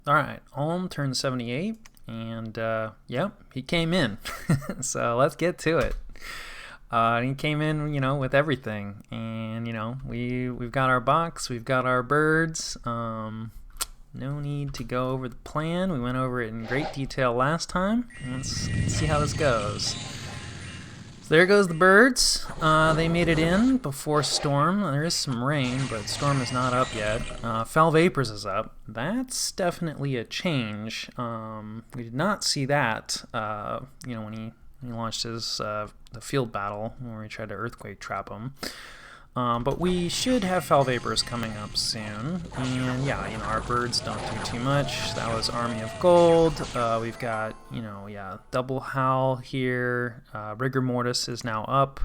Alright, Ulm turned 78, and yep, he came in. So let's get to it. He came in, with everything, and we've got our box, we've got our birds. No need to go over the plan. We went over it in great detail last time. Let's see how this goes. So there goes the birds. They made it in before storm. There is some rain, but storm is not up yet. Foul vapors is up. That's definitely a change. We did not see that. When he launched his the field battle where he tried to earthquake trap him. But we should have foul vapors coming up soon. And yeah, our birds don't do too much. That was Army of Gold. We've got, double howl here. Rigor mortis is now up.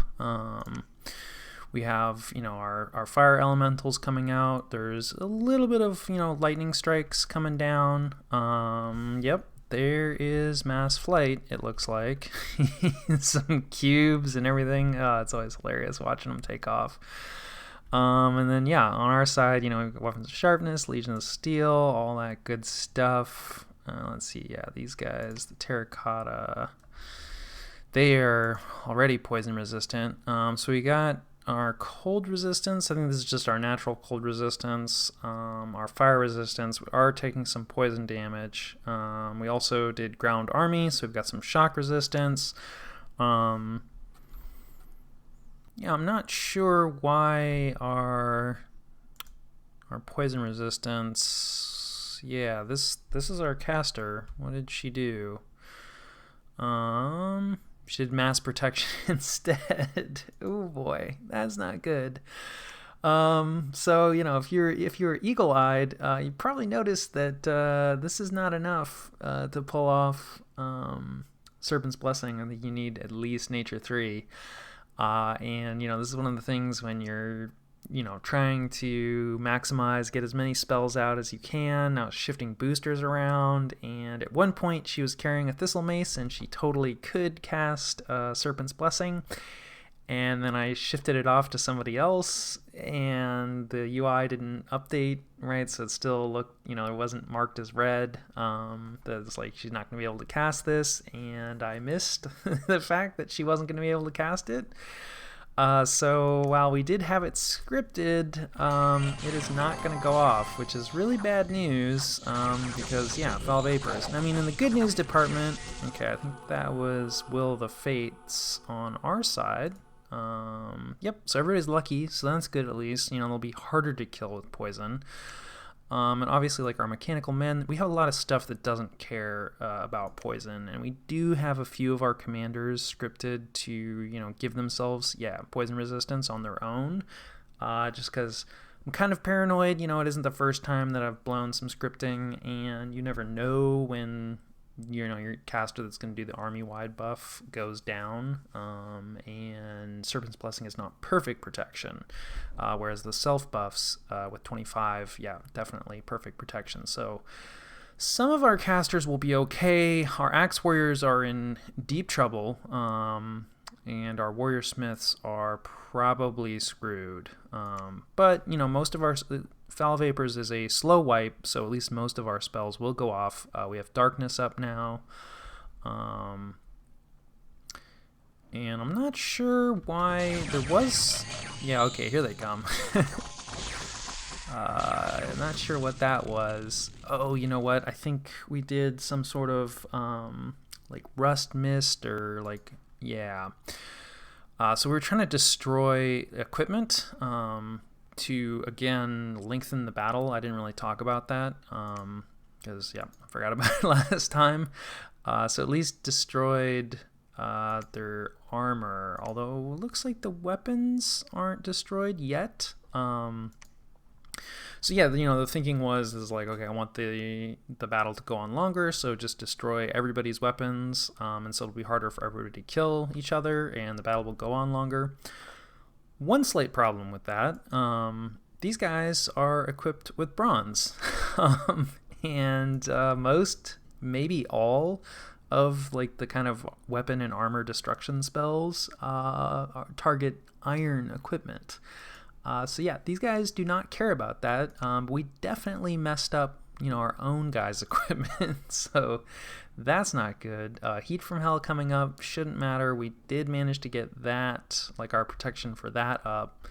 We have, our fire elementals coming out. There's a little bit of, lightning strikes coming down. Yep. There is mass flight, it looks like. Some cubes and everything. It's always hilarious watching them take off. And then, on our side, we've got Weapons of Sharpness, Legion of Steel, all that good stuff. Let's see, these guys, the Terracotta, they are already poison resistant. So we got our cold resistance. I think this is just our natural cold resistance. Our fire resistance. We are taking some poison damage. We also did ground army, so we've got some shock resistance. I'm not sure why our poison resistance. Yeah, this is our caster. What did she do? She did mass protection instead. Oh boy, that's not good. So if you're eagle-eyed, you probably noticed that this is not enough to pull off Serpent's Blessing. I think you need at least Nature 3. And this is one of the things when you're trying to maximize, get as many spells out as you can. Now shifting boosters around, and at one point she was carrying a Thistle Mace and she totally could cast Serpent's Blessing, and then I shifted it off to somebody else and the UI didn't update, right? So it still looked, it wasn't marked as red. That's like, she's not going to be able to cast this, and I missed the fact that she wasn't going to be able to cast it. So while we did have it scripted, it is not going to go off, which is really bad news, because, foul vapors. I mean, in the good news department, okay, I think that was Will of the Fates on our side. Yep, so everybody's lucky, so that's good at least. They'll be harder to kill with poison. And obviously, like our mechanical men, we have a lot of stuff that doesn't care about poison, and we do have a few of our commanders scripted to, give themselves, poison resistance on their own, just because I'm kind of paranoid. It isn't the first time that I've blown some scripting, and you never know when, your caster that's going to do the army-wide buff goes down, and Serpent's Blessing is not perfect protection, whereas the self buffs with 25, definitely perfect protection. So some of our casters will be okay. Our Axe Warriors are in deep trouble, and our Warrior Smiths are probably screwed. But, most of our Foul Vapors is a slow wipe, so at least most of our spells will go off. We have Darkness up now. And I'm not sure why there was... Yeah, okay, here they come. I'm not sure what that was. Oh, you know what? I think we did some sort of, Rust Mist or, so we were trying to destroy equipment, to, again, lengthen the battle. I didn't really talk about that, because, I forgot about it last time. So at least destroyed their armor, although it looks like the weapons aren't destroyed yet. So the thinking is okay, I want the battle to go on longer, so just destroy everybody's weapons, and so it'll be harder for everybody to kill each other, and the battle will go on longer. One slight problem with that, these guys are equipped with bronze, and most, maybe all, of the kind of weapon and armor destruction spells target iron equipment. So these guys do not care about that. We definitely messed up our own guys' equipment. So that's not good. Heat from Hell coming up shouldn't matter. We did manage to get that, like our protection for that up.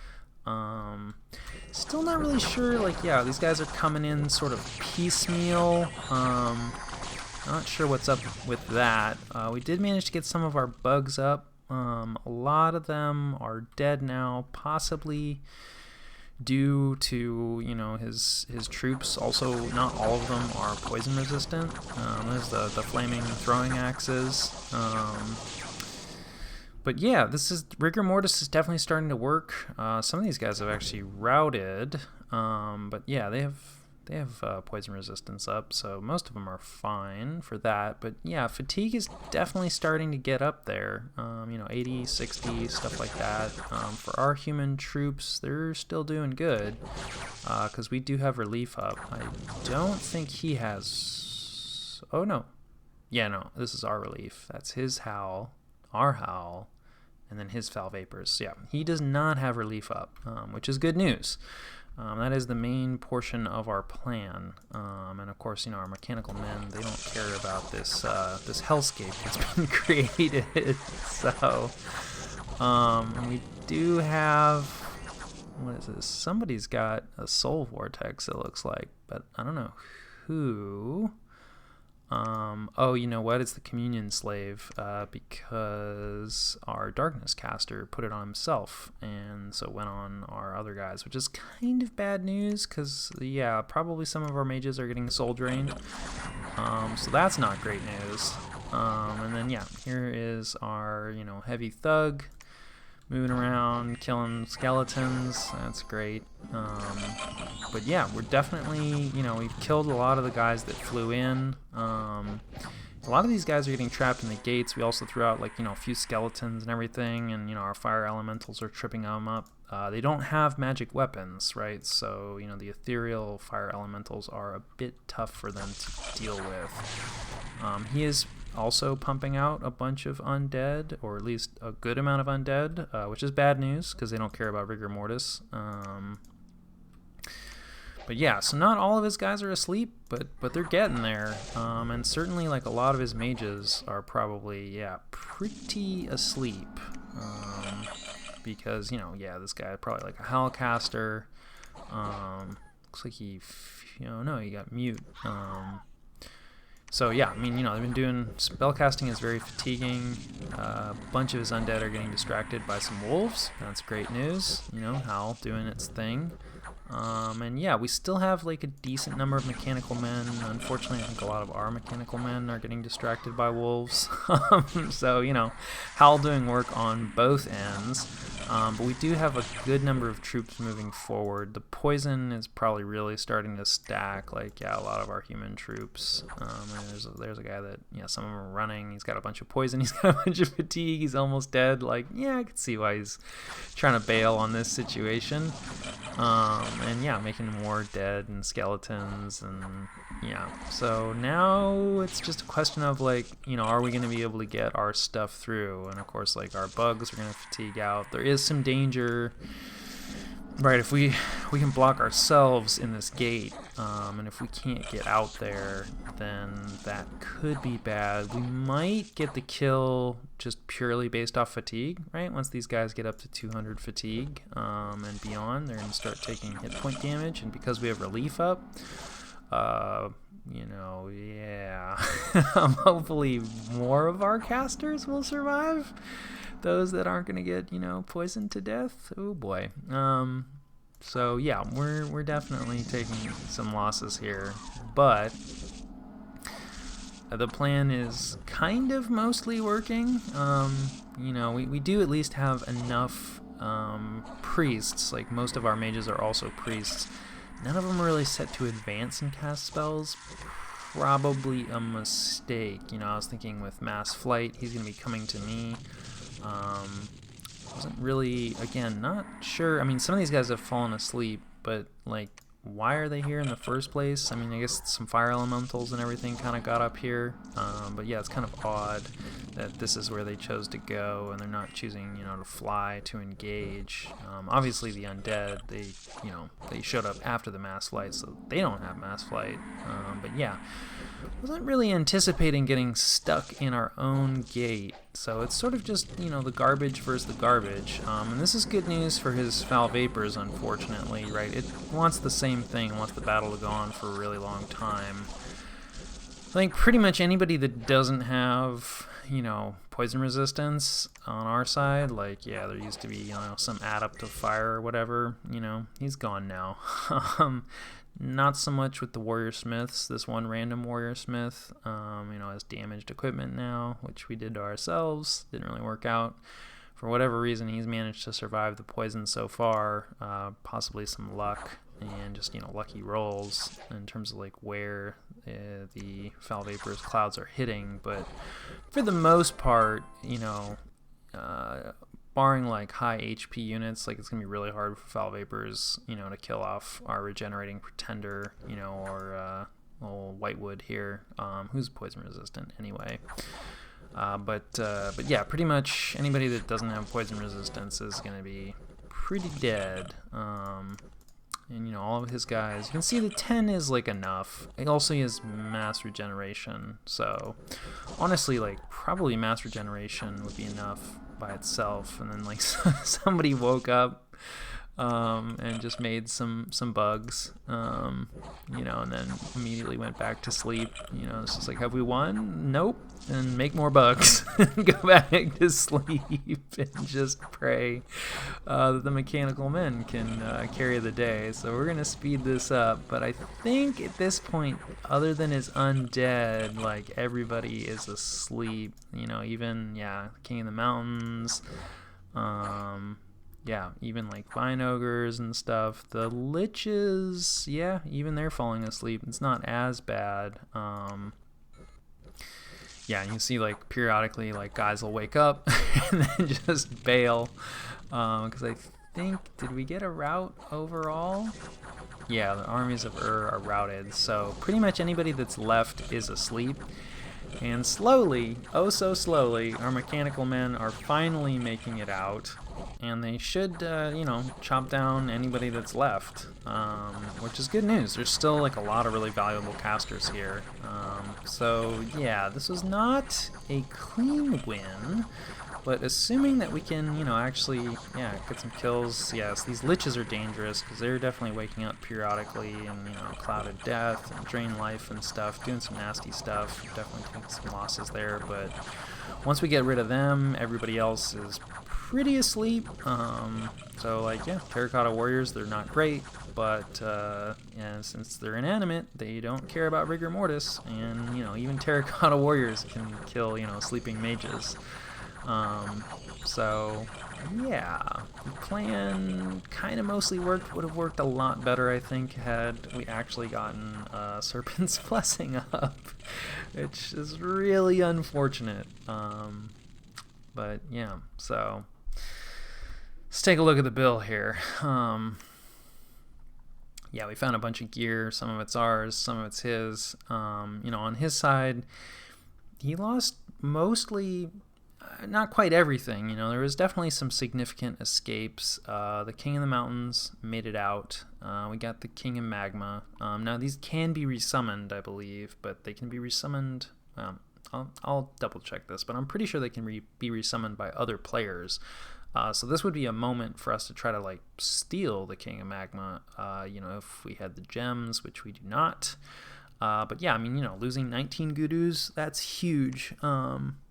Still not really sure, like, yeah, these guys are coming in sort of piecemeal. Not sure what's up with that. We did manage to get some of our bugs up. A lot of them are dead now, possibly due to, his troops. Also, not all of them are poison resistant. There's the flaming throwing axes. But yeah, rigor mortis is definitely starting to work. Some of these guys have actually routed, but yeah, they have poison resistance up, so most of them are fine for that. But yeah, fatigue is definitely starting to get up there. 80, 60, stuff like that. For our human troops, they're still doing good, because we do have relief up. I don't think he has... Oh, no. Yeah, no, this is our relief. That's his howl, our howl, and then his foul vapors. Yeah, he does not have relief up, which is good news. That is the main portion of our plan. And of course, our mechanical men, they don't care about this hellscape that's been created. So, and we do have, what is this? Somebody's got a soul vortex, it looks like, but I don't know who. Oh, you know what? It's the communion slave, because our darkness caster put it on himself, and so it went on our other guys, which is kind of bad news, because, yeah, probably some of our mages are getting soul drained, so that's not great news. And then, yeah, here is our, heavy thug, moving around, killing skeletons. That's great. But yeah, we're definitely, we've killed a lot of the guys that flew in. A lot of these guys are getting trapped in the gates. We also threw out, a few skeletons and everything, and, our fire elementals are tripping them up. They don't have magic weapons, right? So, the ethereal fire elementals are a bit tough for them to deal with. He is also pumping out a bunch of undead, or at least a good amount of undead, which is bad news because they don't care about rigor mortis. But yeah, so not all of his guys are asleep, but they're getting there. And certainly, a lot of his mages are probably, pretty asleep. Because, this guy probably a hellcaster. Looks like he got mute. So yeah, they've been doing, spellcasting is very fatiguing. A bunch of his undead are getting distracted by some wolves. That's great news. Howl doing its thing. And yeah, we still have a decent number of mechanical men. Unfortunately, I think a lot of our mechanical men are getting distracted by wolves. So, Howl doing work on both ends. But we do have a good number of troops moving forward. The poison is probably really starting to stack, a lot of our human troops. And there's a guy that, some of them are running. He's got a bunch of poison. He's got a bunch of fatigue. He's almost dead. I can see why he's trying to bail on this situation. And yeah, making more dead and skeletons, and yeah. So now it's just a question of are we going to be able to get our stuff through? And of course, our bugs are going to fatigue out. There is some danger, right? If we can block ourselves in this gate, and if we can't get out there, then that could be bad. We might get the kill just purely based off fatigue, right? Once these guys get up to 200 fatigue and beyond, they're going to start taking hit point damage, and because we have relief up, yeah, hopefully more of our casters will survive. Those that aren't going to get, poisoned to death. Oh boy. So yeah, we're definitely taking some losses here, but the plan is kind of mostly working. We do at least have enough priests. Most of our mages are also priests. None of them are really set to advance and cast spells. Probably a mistake. I was thinking with Mass Flight, he's going to be coming to me. Wasn't really, again, not sure. Some of these guys have fallen asleep, but why are they here in the first place? I mean, I guess some fire elementals and everything kind of got up here, but yeah, it's kind of odd that this is where they chose to go, and they're not choosing, to fly to engage. Obviously, the undead, they showed up after the mass flight, so they don't have mass flight. But yeah, wasn't really anticipating getting stuck in our own gate. So it's sort of just, the garbage versus the garbage. And this is good news for his foul vapors, unfortunately, right? It wants the same thing, it wants the battle to go on for a really long time. I think pretty much anybody that doesn't have, poison resistance on our side, like, yeah, there used to be, some add up to fire or whatever, he's gone now. Not so much with the warrior smiths. This one random warrior smith, has damaged equipment now, which we did to ourselves. Didn't really work out. For whatever reason, he's managed to survive the poison so far. Possibly some luck and just, lucky rolls in terms of like where the foul vapors clouds are hitting. But for the most part, barring like high HP units, like it's gonna be really hard for foul vapors, to kill off our regenerating pretender, or old Whitewood here, who's poison resistant anyway. But yeah, pretty much anybody that doesn't have poison resistance is gonna be pretty dead. And all of his guys, you can see the 10 is like enough. It also has mass regeneration, so honestly, like probably mass regeneration would be enough by itself. And then like somebody woke up and just made some bugs, and then immediately went back to sleep. It's just like, have we won? Nope. And make more bugs and go back to sleep and just pray that the mechanical men can carry the day. So we're gonna speed this up, but I think at this point, other than his undead, like everybody is asleep. Even King of the Mountains. Yeah, even like vine ogres and stuff. The liches, yeah, even they're falling asleep. It's not as bad. Yeah, you can see like periodically like guys will wake up and then just bail. Because I think, did we get a rout overall? Yeah, the armies of are routed. So pretty much anybody that's left is asleep. And slowly, oh so slowly, our mechanical men are finally making it out. And they should, chop down anybody that's left, which is good news. There's still like a lot of really valuable casters here. So yeah, this was not a clean win, but assuming that we can, actually, get some kills. Yes, these liches are dangerous because they're definitely waking up periodically and, clouded death and drain life and stuff, doing some nasty stuff. Definitely taking some losses there, but once we get rid of them, everybody else is pretty asleep. So like, yeah, terracotta warriors, they're not great, but since they're inanimate, they don't care about rigor mortis, and even terracotta warriors can kill sleeping mages. So yeah, the plan kind of mostly worked. Would have worked a lot better, I think, had we actually gotten Serpent's Blessing up, which is really unfortunate. But yeah, so let's take a look at the bill here. Yeah, we found a bunch of gear. Some of it's ours, some of it's his. On his side, he lost mostly, not quite everything. There was definitely some significant escapes. The King of the Mountains made it out. We got the King of Magma. Now these can be resummoned, I believe, but they can be resummoned. I'll double check this, but I'm pretty sure they can be resummoned by other players. So this would be a moment for us to try to like steal the King of Magma, if we had the gems, which we do not. But yeah, losing 19 Gudus, that's huge.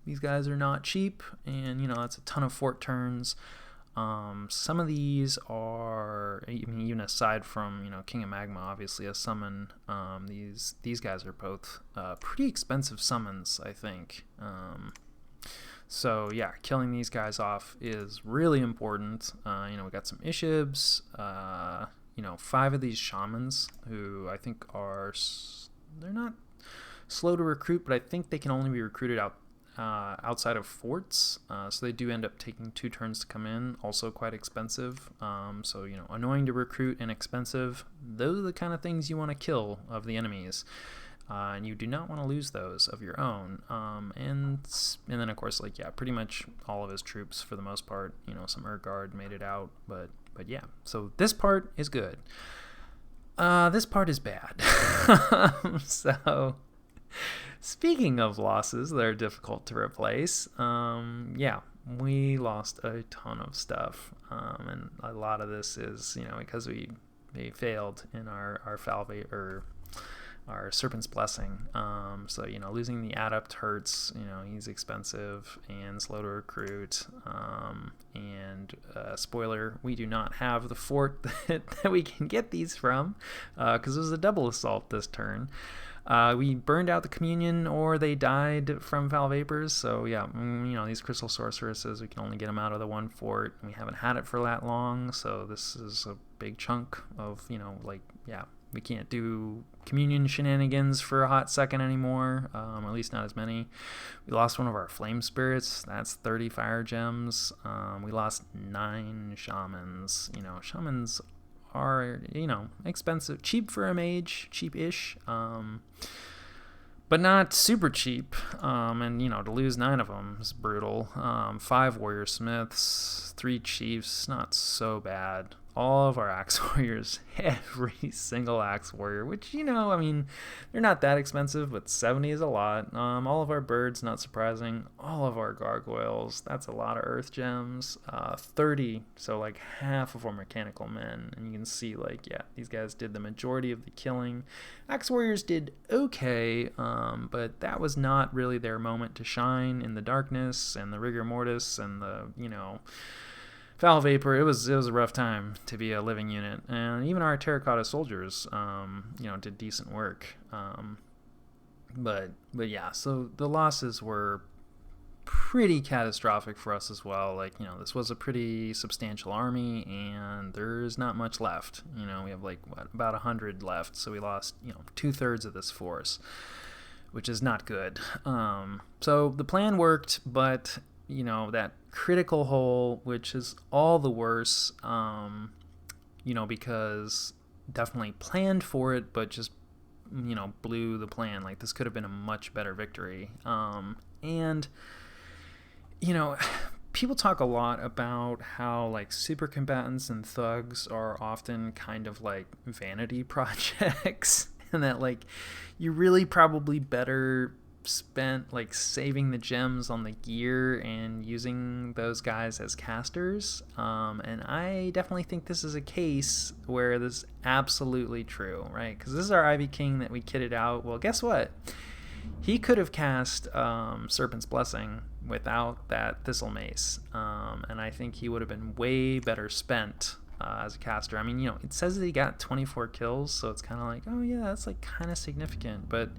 These guys are not cheap, and that's a ton of fort turns. Some of these are, even aside from King of Magma, obviously a summon. These guys are both pretty expensive summons, I think. So yeah, killing these guys off is really important. We got some Ishibs, 5 of these Shamans, who I think they're not slow to recruit, but I think they can only be recruited outside of forts, so they do end up taking 2 turns to come in. Also quite expensive. So, you know, annoying to recruit and expensive. Those are the kind of things you want to kill of the enemies. And you do not want to lose those of your own. And then, of course, like, yeah, pretty much all of his troops for the most part. You know, some Urguard made it out, but yeah. So this part is good. This part is bad. So, speaking of losses that are difficult to replace, yeah, we lost a ton of stuff. And a lot of this is, you know, because we failed in our our Serpent's Blessing. So, you know, losing the Adept hurts. You know, he's expensive and slow to recruit. And spoiler, we do not have the fort that we can get these from, because it was a double assault this turn. We burned out the Communion, or they died from Foul Vapors. So yeah, you know, these Crystal Sorceresses, we can only get them out of the one fort. We haven't had it for that long, so this is a big chunk of, you know, like, yeah, we can't do Communion shenanigans for a hot second anymore, at least not as many. We lost one of our Flame Spirits. That's 30 Fire Gems. We lost 9 Shamans. You know, Shamans are, you know, expensive, cheap for a mage, cheap-ish, but not super cheap. And, you know, to lose 9 of them is brutal. 5 Warrior Smiths, 3 Chiefs, not so bad. All of our Axe Warriors, every single Axe Warrior, which, you know, I mean, they're not that expensive, but 70 is a lot. All of our birds, not surprising. All of our Gargoyles, that's a lot of Earth Gems. 30, so like half of our Mechanical Men. And you can see, like, yeah, these guys did the majority of the killing. Axe Warriors did okay, but that was not really their moment to shine in the darkness and the Rigor Mortis and the, you know, Foul Vapor. It was a rough time to be a living unit, and even our Terracotta Soldiers, you know, did decent work. But yeah, so the losses were pretty catastrophic for us as well. Like, you know, this was a pretty substantial army, and there's not much left. You know, we have like about 100 left, so we lost, you know, 2/3 of this force, which is not good. So the plan worked, but, you know, that critical hole, which is all the worse, you know, because definitely planned for it, but just, you know, blew the plan. Like, this could have been a much better victory. And, you know, people talk a lot about how, like, super combatants and thugs are often kind of like vanity projects, and that, like, you really probably better spent, like, saving the gems on the gear and using those guys as casters. And I definitely think this is a case where this is absolutely true, right? Because this is our Ivy King that we kitted out. Well, guess what? He could have cast Serpent's Blessing without that Thistle Mace, and I think he would have been way better spent as a caster. I mean, you know, it says that he got 24 kills, so it's kind of like, oh yeah, that's like kind of significant. But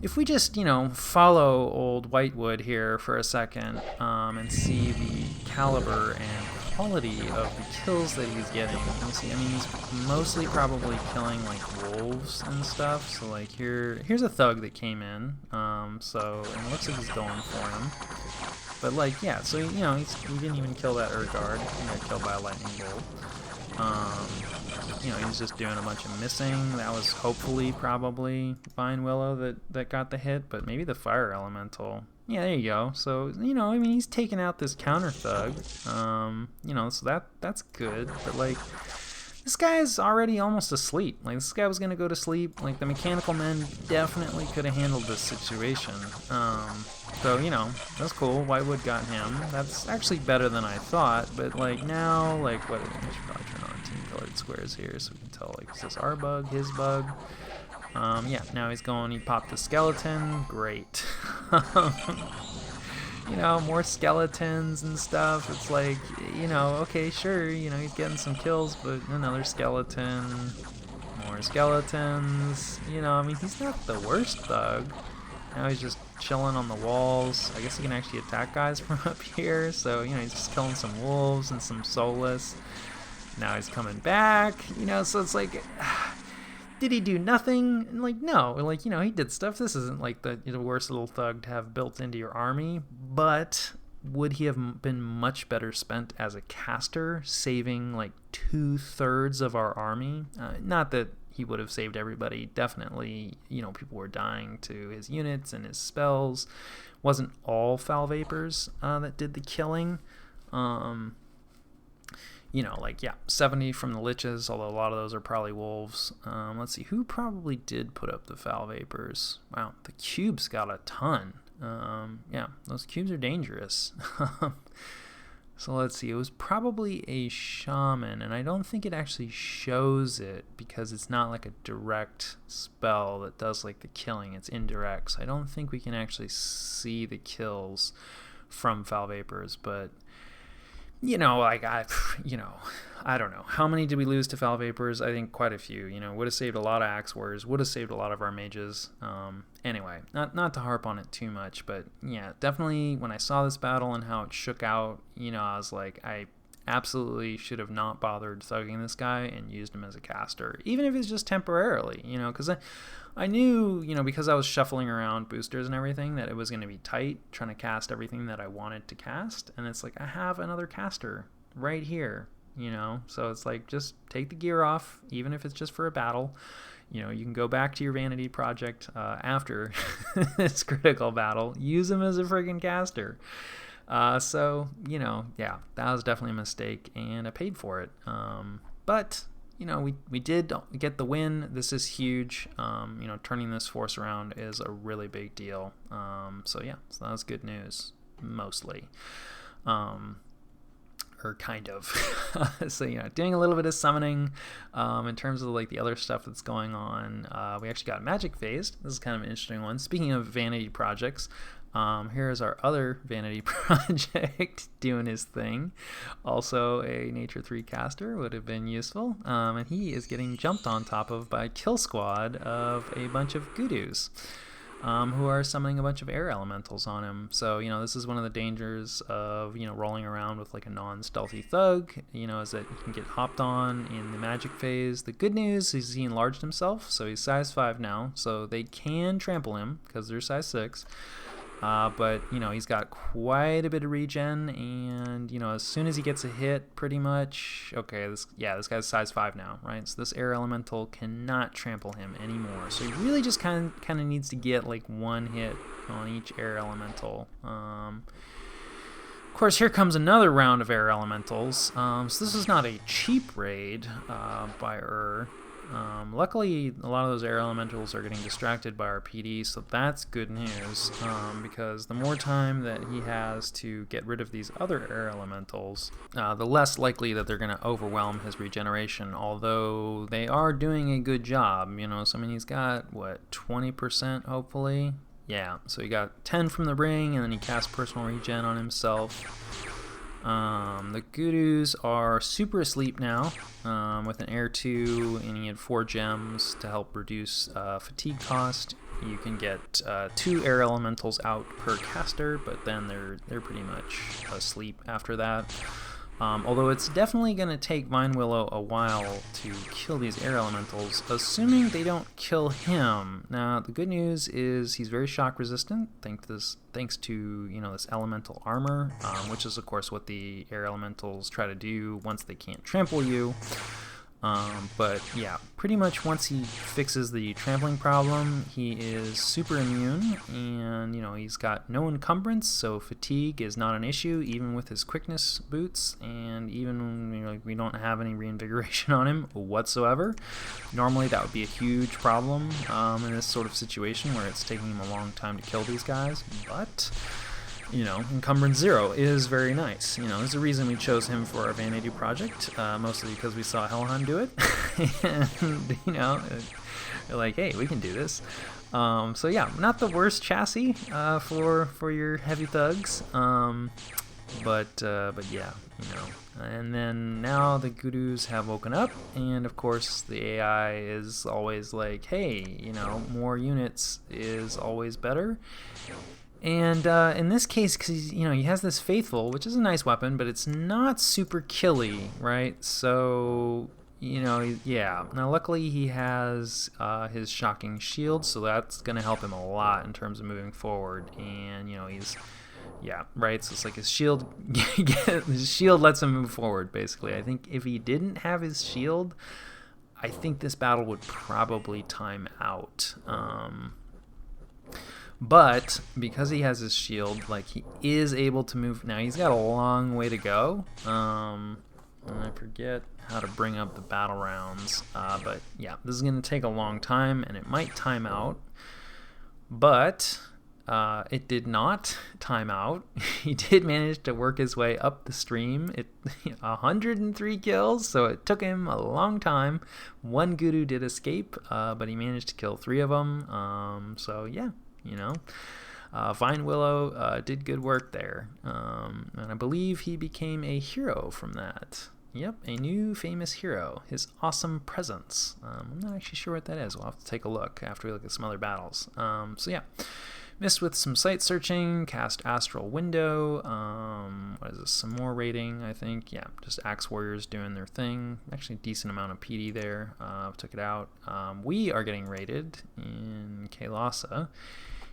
if we just, you know, follow old Whitewood here for a second, and see the caliber and quality of the kills that he's getting, you see, I mean, he's mostly probably killing, like, wolves and stuff. So, like, here's a thug that came in, so, and it looks like he's going for him. But, like, yeah, so, you know, he didn't even kill that Urguard. He got killed by a lightning bolt. You know, he's just doing a bunch of missing. That was hopefully probably Vine Willow that got the hit, but maybe the Fire Elemental. Yeah, there you go. So, you know, I mean, he's taking out this counter thug. You know, so that's good. But, like, this guy is already almost asleep. Like, this guy was going to go to sleep. Like, the Mechanical Men definitely could have handled this situation. So, you know, that's cool. Whitewood got him. That's actually better than I thought. But, like, now, like, what? I should probably turn on team-colored squares here so we can tell, like, is this our bug, his bug? Yeah, now he's going, he popped the skeleton. Great. You know, more skeletons and stuff. It's like, you know, okay, sure, you know, he's getting some kills, but another skeleton, more skeletons. You know, I mean, he's not the worst thug. Now he's just chilling on the walls. I guess he can actually attack guys from up here. So, you know, he's just killing some wolves and some soulless. Now he's coming back, you know, so it's like, Did he do nothing? And like, no, like, he did stuff. This isn't like the worst little thug to have built into your army, but would he have been much better spent as a caster, saving like 2/3 of our army? Not that he would have saved everybody. Definitely, people were dying to his units and his spells. Wasn't all foul vapors that did the killing. 70 from the liches, although a lot of those are probably wolves. Let's see, who probably did put up the foul vapors? Wow, the cubes got a ton. Those cubes are dangerous. So let's see, it was probably a shaman, and I don't think it actually shows it because it's not like a direct spell that does like the killing. It's indirect, so I don't think we can actually see the kills from foul vapors, but I don't know. How many did we lose to foul vapors? I think quite a few. Would have saved a lot of axe warriors, would have saved a lot of our mages. Anyway, not to harp on it too much, but yeah, definitely when I saw this battle and how it shook out, I was like, I absolutely should have not bothered thugging this guy and used him as a caster, even if it's just temporarily, because I knew, because I was shuffling around boosters and everything, that it was going to be tight trying to cast everything that I wanted to cast. And it's like, I have another caster right here, so it's like, just take the gear off, even if it's just for a battle. You can go back to your vanity project after this critical battle, use him as a friggin' caster. That was definitely a mistake, and I paid for it. But we did get the win. This is huge. Turning this force around is a really big deal. So that was good news, mostly. Or kind of. So, doing a little bit of summoning in terms of like the other stuff that's going on. We actually got magic phased. This is kind of an interesting one. Speaking of vanity projects, here's our other vanity project doing his thing. Also a Nature 3 caster would have been useful. And he is getting jumped on top of by a kill squad of a bunch of Gudus. Who are summoning a bunch of air elementals on him. So, this is one of the dangers of, rolling around with like a non-stealthy thug, is that he can get hopped on in the magic phase. The good news is he enlarged himself, so he's size 5 now, so they can trample him because they're size 6. But, he's got quite a bit of regen, and, as soon as he gets a hit, pretty much, okay, this guy's size 5 now, right? So this air elemental cannot trample him anymore. So he really just kind of needs to get, like, one hit on each air elemental. Of course, here comes another round of air elementals. So this is not a cheap raid by luckily, a lot of those air elementals are getting distracted by our PD, so that's good news, because the more time that he has to get rid of these other air elementals, the less likely that they're going to overwhelm his regeneration, although they are doing a good job, so he's got, 20% hopefully? Yeah, so he got 10 from the ring, and then he cast personal regen on himself. The Gurus are super asleep now with an Air 2, and he had 4 gems to help reduce fatigue cost. You can get 2 air elementals out per caster, but then they're pretty much asleep after that. Although it's definitely going to take Vine Willow a while to kill these air elementals, assuming they don't kill him. Now, the good news is he's very shock resistant, thanks to this elemental armor, which is of course what the air elementals try to do once they can't trample you. But yeah, pretty much once he fixes the trampling problem, he is super immune, and he's got no encumbrance, so fatigue is not an issue even with his quickness boots, and even we don't have any reinvigoration on him whatsoever. Normally that would be a huge problem in this sort of situation where it's taking him a long time to kill these guys, but encumbrance 0 is very nice. There's a reason we chose him for our vanity project, mostly because we saw Helheim do it, and, they're like, hey, we can do this. So yeah, not the worst chassis for your heavy thugs, but yeah, and then now the Gurus have woken up, and of course the AI is always like, hey, more units is always better. And in this case, because he has this Faithful, which is a nice weapon, but it's not super killy, right? So yeah. Now, luckily, he has his shocking shield, so that's going to help him a lot in terms of moving forward. And, he's, yeah, right? So it's like his shield lets him move forward, basically. I think if he didn't have his shield, I think this battle would probably time out. But because he has his shield, like, he is able to move. Now, he's got a long way to go. And I forget how to bring up the battle rounds. But yeah, this is going to take a long time, and it might time out. But it did not time out. He did manage to work his way up the stream. 103 kills, so it took him a long time. One Guru did escape, but he managed to kill 3 of them. So yeah, Vine Willow did good work there. And I believe he became a hero from that. Yep, a new famous hero. His awesome presence. I'm not actually sure what that is. We'll have to take a look after we look at some other battles. So yeah, missed with some site searching, cast Astral Window. What is this? Some more raiding, I think. Yeah, just Axe Warriors doing their thing. Actually, a decent amount of PD there. Took it out. We are getting raided in Kailasa.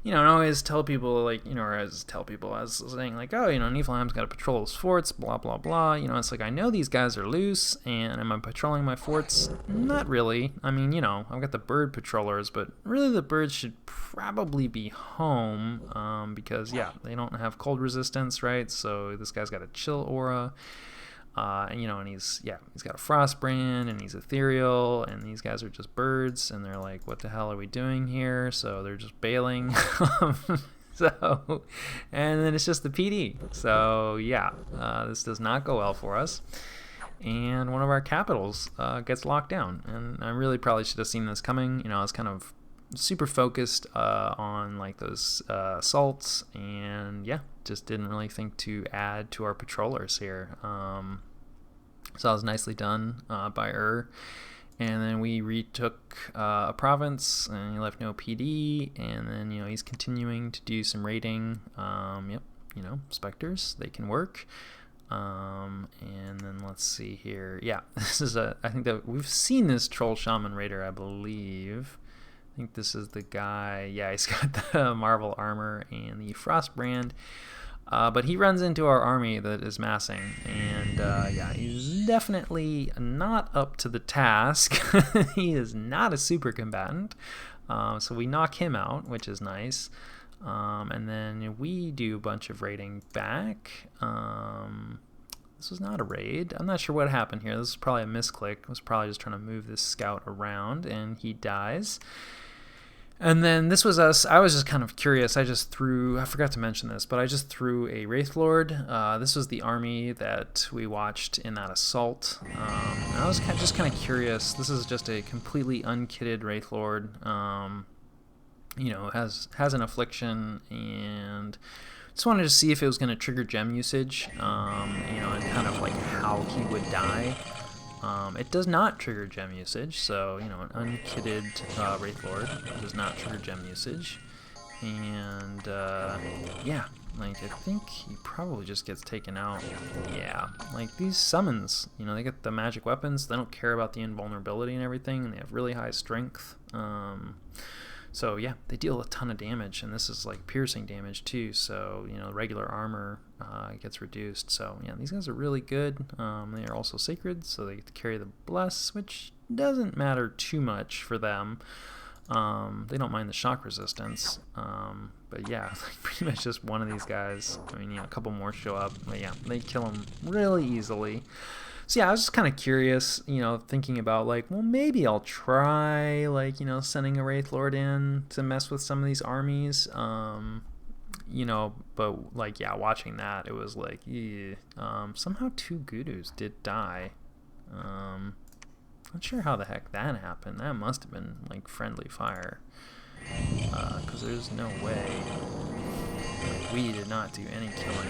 And I always tell people, like, or as tell people, as saying, like, oh, Niflheim's got to patrol his forts, blah, blah, blah. It's like, I know these guys are loose, and am I patrolling my forts? Not really. I mean, I've got the bird patrollers, but really the birds should probably be home, because, yeah, they don't have cold resistance, right? So this guy's got a chill aura. And he's got a frost brand, and he's ethereal, and these guys are just birds, and they're like, what the hell are we doing here? So they're just bailing. And then it's just the PD. So yeah, this does not go well for us. And one of our capitals gets locked down, and I really probably should have seen this coming. I was kind of super focused on like those assaults, and yeah, just didn't really think to add to our patrollers here. So that was nicely done by and then we retook a province, and he left no PD, and then he's continuing to do some raiding. Yep, specters, they can work. And then let's see here. Yeah, this is I think that we've seen this Troll Shaman Raider, I believe. I think this is the guy. Yeah, he's got the Marvel armor and the Frost brand. But he runs into our army that is massing, and yeah, he's definitely not up to the task. He is not a super combatant, so we knock him out, which is nice. And then we do a bunch of raiding back. This was not a raid. I'm not sure what happened here. This is probably a misclick. I was probably just trying to move this scout around, and he dies. And then this was us. I was just kind of curious. I forgot to mention this, but I just threw a Wraith Lord. This was the army that we watched in that assault. And I was just kind of curious. This is just a completely unkitted Wraith Lord. Has an affliction, and just wanted to see if it was going to trigger gem usage, and kind of like how he would die. It does not trigger gem usage, so, an unkitted Wraith Lord does not trigger gem usage. And, yeah, like, I think he probably just gets taken out. Yeah, like, these summons, they get the magic weapons, they don't care about the invulnerability and everything, and they have really high strength. So, yeah, they deal a ton of damage, and this is, like, piercing damage, too, so, regular armor gets reduced. So, yeah, these guys are really good. They are also sacred, so they get to carry the bless, which doesn't matter too much for them. They don't mind the shock resistance. But, yeah, like, pretty much just one of these guys. I mean, a couple more show up, but, yeah, they kill them really easily. So yeah, I was just kind of curious, thinking about, like, well, maybe I'll try, like, sending a Wraith Lord in to mess with some of these armies, but, like, yeah, watching that, it was like, yeah. Somehow 2 Gurus did die. Not sure how the heck that happened. That must have been, like, friendly fire, because there's no way, like, we did not do any killing.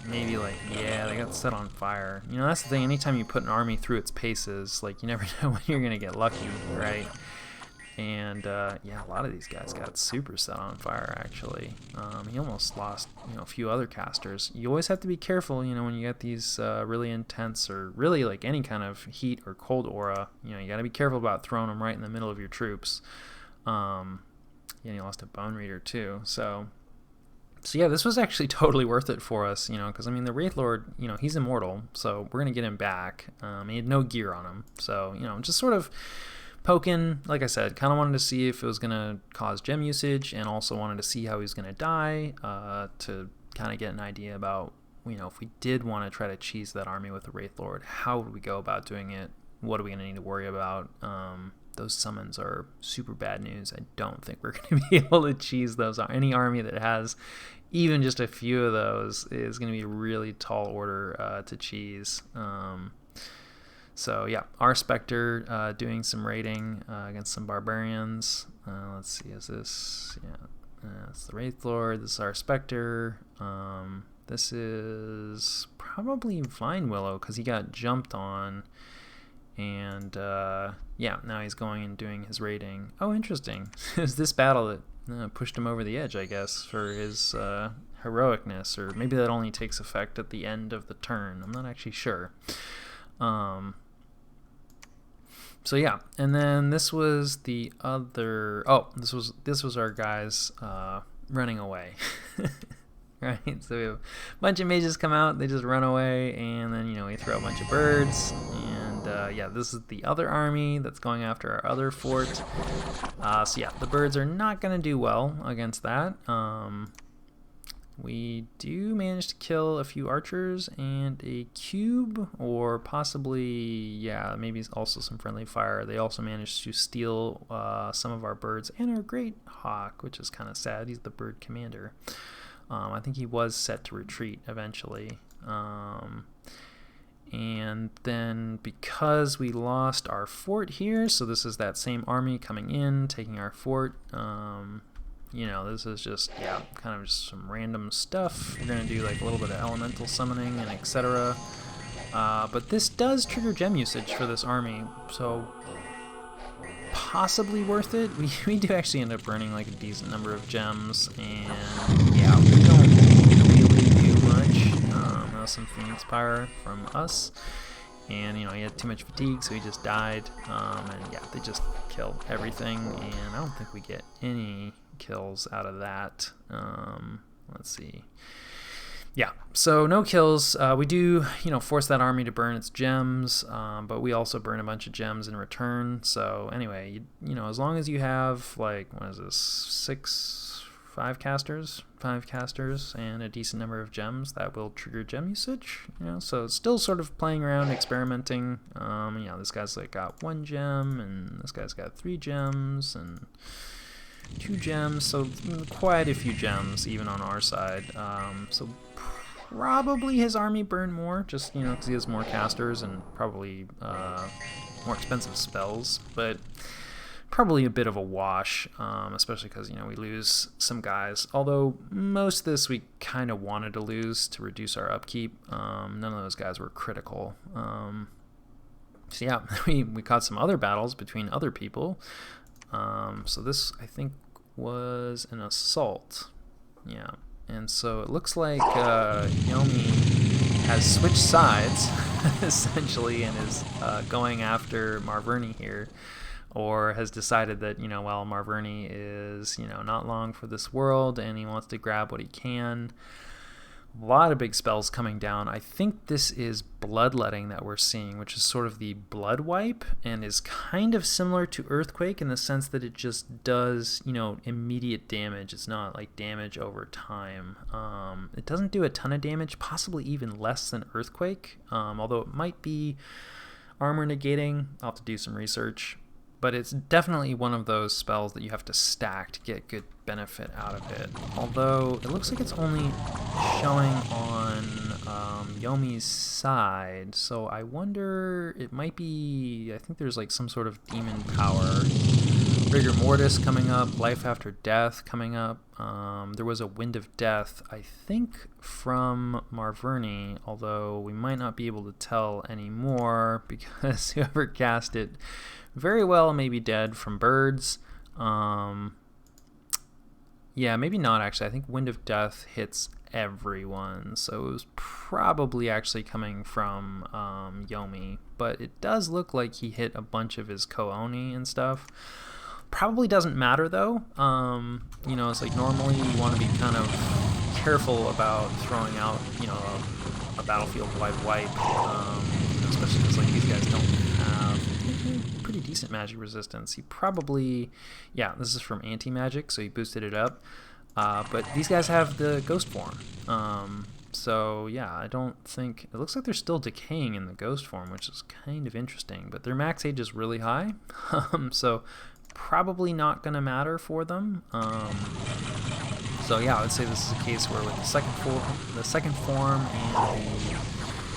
Maybe, like, yeah, they got set on fire. That's the thing. Anytime you put an army through its paces, like, you never know when you're going to get lucky, right? And yeah, a lot of these guys got super set on fire, actually. He almost lost, a few other casters. You always have to be careful, when you get these really intense or really like any kind of heat or cold aura. You got to be careful about throwing them right in the middle of your troops. Yeah, he lost a Bone Reader too. So yeah, this was actually totally worth it for us, because I mean the Wraith Lord, he's immortal, so we're gonna get him back. He had no gear on him, so just sort of poking, like I said, kind of wanted to see if it was going to cause gem usage, and also wanted to see how he was going to die, to kind of get an idea about, if we did want to try to cheese that army with the Wraith Lord, how would we go about doing it? What are we going to need to worry about? Those summons are super bad news. I don't think we're going to be able to cheese those. Any army that has even just a few of those is going to be a really tall order to cheese. So yeah, our Spectre doing some raiding against some barbarians. Let's see, is this, yeah, it's the Wraith Lord. This is our Spectre. This is probably Vine Willow because he got jumped on, and yeah, now he's going and doing his raiding. Oh, interesting. It was this battle that pushed him over the edge, I guess, for his heroicness, or maybe that only takes effect at the end of the turn. I'm not actually sure. So yeah, and then this was the other. Oh, this was our guys running away, right? So we have a bunch of mages come out, they just run away, and then we throw a bunch of birds, and yeah, this is the other army that's going after our other fort. So yeah, the birds are not going to do well against that. We do manage to kill a few archers and a cube, or possibly, yeah, maybe also some friendly fire. They also managed to steal some of our birds and our Great Hawk, which is kind of sad. He's the bird commander. I think he was set to retreat eventually. And then because we lost our fort here, so this is that same army coming in, taking our fort. This is just, yeah, kind of just some random stuff. We're going to do like a little bit of elemental summoning and etc. But this does trigger gem usage for this army, so possibly worth it. We do actually end up burning like a decent number of gems, and yeah, we don't really do much. That was some Phoenix Pyre from us. And, he had too much fatigue, so he just died. And yeah, they just kill everything, and I don't think we get any kills out of that. Let's see. Yeah, so no kills. We do, force that army to burn its gems, but we also burn a bunch of gems in return. So anyway, as long as you have, like, what is this, five casters, and a decent number of gems, that will trigger gem usage. So it's still sort of playing around, experimenting. This guy's like got 1 gem, and this guy's got 3 gems, and 2 gems, so quite a few gems even on our side. So probably his army burned more, just because he has more casters and probably more expensive spells, but probably a bit of a wash, especially because we lose some guys, although most of this we kind of wanted to lose to reduce our upkeep. None of those guys were critical. So yeah, we caught some other battles between other people. So this, I think, was an assault. Yeah. And so it looks like Yomi has switched sides, essentially, and is going after Marverni here. Or has decided that, well, Marverni is, not long for this world, and he wants to grab what he can. A lot of big spells coming down. I think this is Bloodletting that we're seeing, which is sort of the blood wipe, and is kind of similar to Earthquake in the sense that it just does, immediate damage. It's not like damage over time. It doesn't do a ton of damage, possibly even less than Earthquake, although it might be armor negating. I'll have to do some research. But it's definitely one of those spells that you have to stack to get good benefit out of it. Although it looks like it's only showing on Yomi's side, so I wonder, it might be, I think there's like some sort of demon power. Rigor Mortis coming up, Life After Death coming up. There was a Wind of Death, I think, from Marverni, although we might not be able to tell anymore because whoever cast it very well may be dead from birds. Yeah, maybe not actually. I think Wind of Death hits everyone, so it was probably actually coming from Yomi. But it does look like he hit a bunch of his Ko-Oni and stuff. Probably doesn't matter though. It's like normally you want to be kind of careful about throwing out, a battlefield-wide wipe, especially because like these guys don't have pretty decent magic resistance. He probably, yeah, this is from anti-magic, so he boosted it up. But these guys have the ghost form. So yeah, I don't think, it looks like they're still decaying in the ghost form, which is kind of interesting, but their max age is really high. So probably not going to matter for them. So yeah, I would say this is a case where with the second form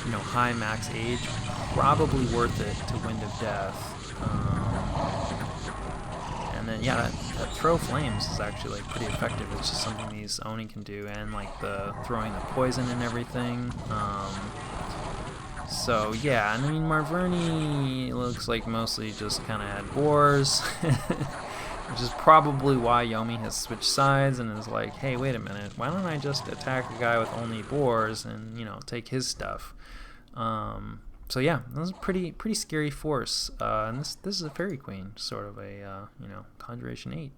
and the high max age, probably worth it to Wind of Death. And then yeah, that throw flames is actually like pretty effective. It's just something these Oni can do, and like the throwing the poison and everything. So yeah, and I mean Marverni looks like mostly just kind of had boars, which is probably why Yomi has switched sides and is like, hey, wait a minute, why don't I just attack a guy with only boars and take his stuff? So yeah, this is a pretty scary force, and this is a Fairy Queen, sort of a Conjuration 8,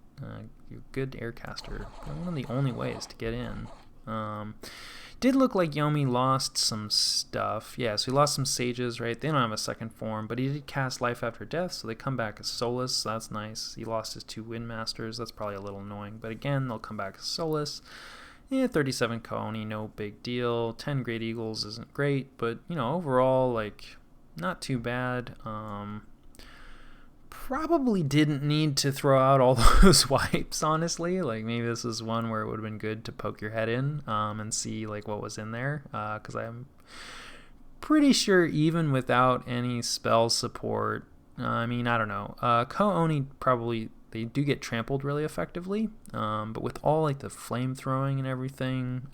good aircaster, one of the only ways to get in. Did look like Yomi lost some stuff. Yeah, so he lost some sages, right? They don't have a second form, but he did cast Life After Death, so they come back as Solace, so that's nice. He lost his 2 Windmasters, that's probably a little annoying, but again, they'll come back as Solace. Yeah, 37 Ko-Oni, no big deal. 10 Great Eagles isn't great, but, overall, like, not too bad. Probably didn't need to throw out all those wipes, honestly. Like, maybe this is one where it would have been good to poke your head in and see, like, what was in there. Because I'm pretty sure even without any spell support, I don't know. Ko-Oni probably, they do get trampled really effectively. But with all, like, the flame throwing and everything,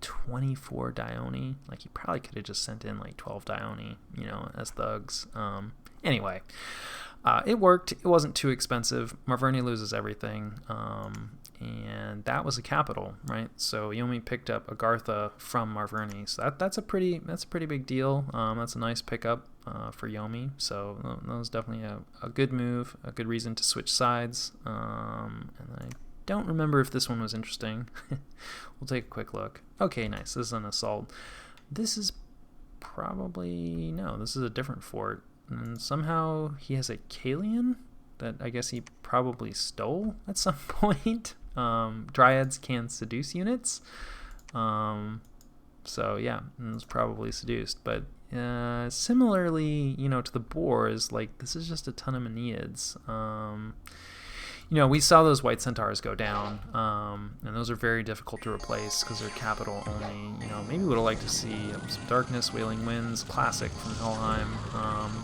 24 Dione. Like, he probably could have just sent in, like, 12 Dione, as thugs. Anyway. It worked. It wasn't too expensive. Marverni loses everything, and that was a capital, right? So Yomi picked up Agartha from Marverni, so that's a pretty big deal. That's a nice pickup for Yomi. So that was definitely a good move, a good reason to switch sides. And I don't remember if this one was interesting. We'll take a quick look. Okay, nice. This is an assault. This is probably this is a different fort. And somehow he has a Kalian that I guess he probably stole at some point. Dryads can seduce units. So yeah, it was probably seduced. But similarly, to the boars, like this is just a ton of Meneids. We saw those white centaurs go down, and those are very difficult to replace because they're capital only. Maybe would have liked to see some Darkness, Wailing Winds, classic from Helheim.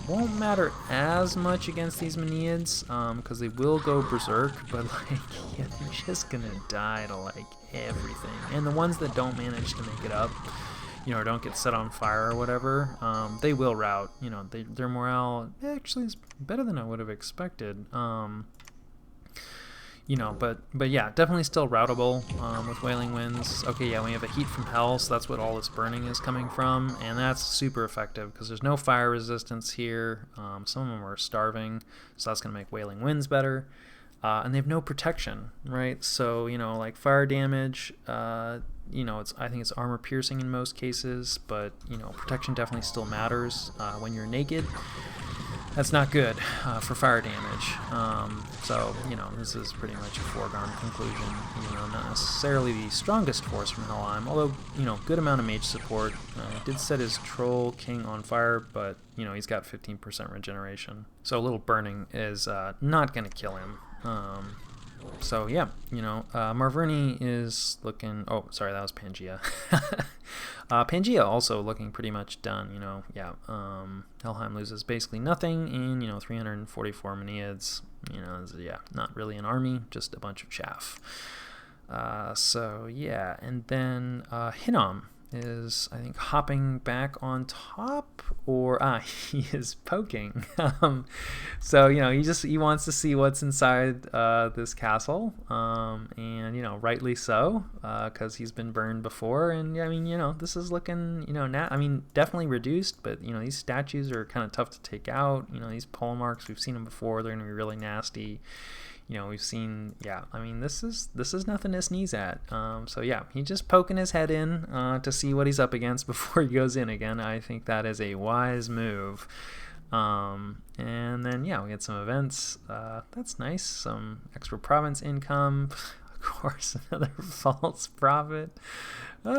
Won't matter as much against these Meneids because they will go berserk, but like yeah, they're just gonna die to like everything. And the ones that don't manage to make it up, or don't get set on fire or whatever, they will rout. Their morale actually is better than I would have expected. But yeah, definitely still routable with Wailing Winds. Okay, yeah, we have a Heat from Hell, so that's what all this burning is coming from, and that's super effective because there's no fire resistance here. Some of them are starving, so that's going to make Wailing Winds better. And they have no protection, right? So, like fire damage, I think it's armor piercing in most cases, but, protection definitely still matters when you're naked. That's not good for fire damage. So, this is pretty much a foregone conclusion. Not necessarily the strongest force from Helheim, although, good amount of mage support. He did set his Troll King on fire, but, he's got 15% regeneration. So a little burning is not going to kill him. So yeah, Marverni is looking. Oh, sorry, that was Pangea. Pangea also looking pretty much done. Helheim loses basically nothing in 344 Meneids. Not really an army, just a bunch of chaff. So yeah, and then Hinnom is, I think, hopping back on top, or he is poking. So he wants to see what's inside this castle, and rightly so, because he's been burned before. And I mean, this is looking, definitely reduced, but these statues are kind of tough to take out. These pole marks, we've seen them before. They're gonna be really nasty. We've seen, I mean, this is nothing to sneeze at. So yeah, he's just poking his head in to see what he's up against before he goes in again. I think that is a wise move. And then, we get some events. That's nice. Some extra province income. Of course, another false prophet. We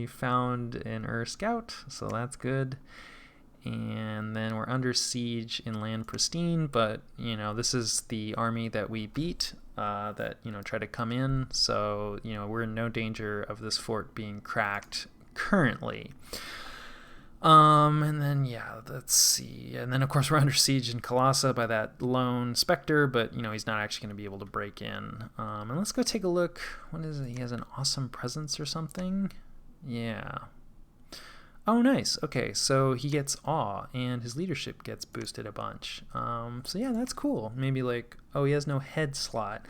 found an Scout, so that's good. And then we're under siege in Land Pristine, but this is the army that we beat that try to come in, so we're in no danger of this fort being cracked currently. And then let's see, and then of course we're under siege in Colossa by that lone Spectre, but he's not actually going to be able to break in. And let's go take a look. What is it? He has an awesome presence or something. Oh, nice. Okay, so he gets awe, and his leadership gets boosted a bunch. So yeah, that's cool. Maybe he has no head slot.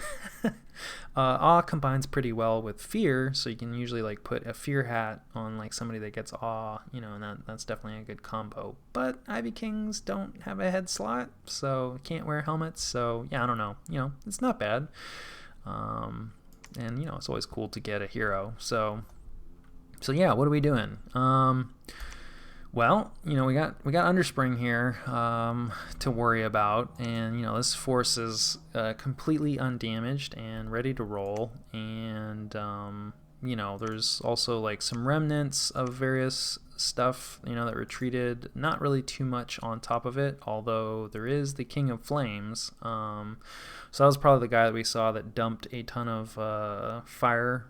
Awe combines pretty well with fear, so you can usually put a fear hat on somebody that gets awe, and that's definitely a good combo. But Ivy Kings don't have a head slot, so can't wear helmets. So yeah, I don't know. It's not bad. And it's always cool to get a hero. So yeah, what are we doing? Well, we got Underspring here to worry about, and this force is completely undamaged and ready to roll. And there's also some remnants of various stuff that retreated. Not really too much on top of it, although there is the King of Flames. So that was probably the guy that we saw that dumped a ton of fire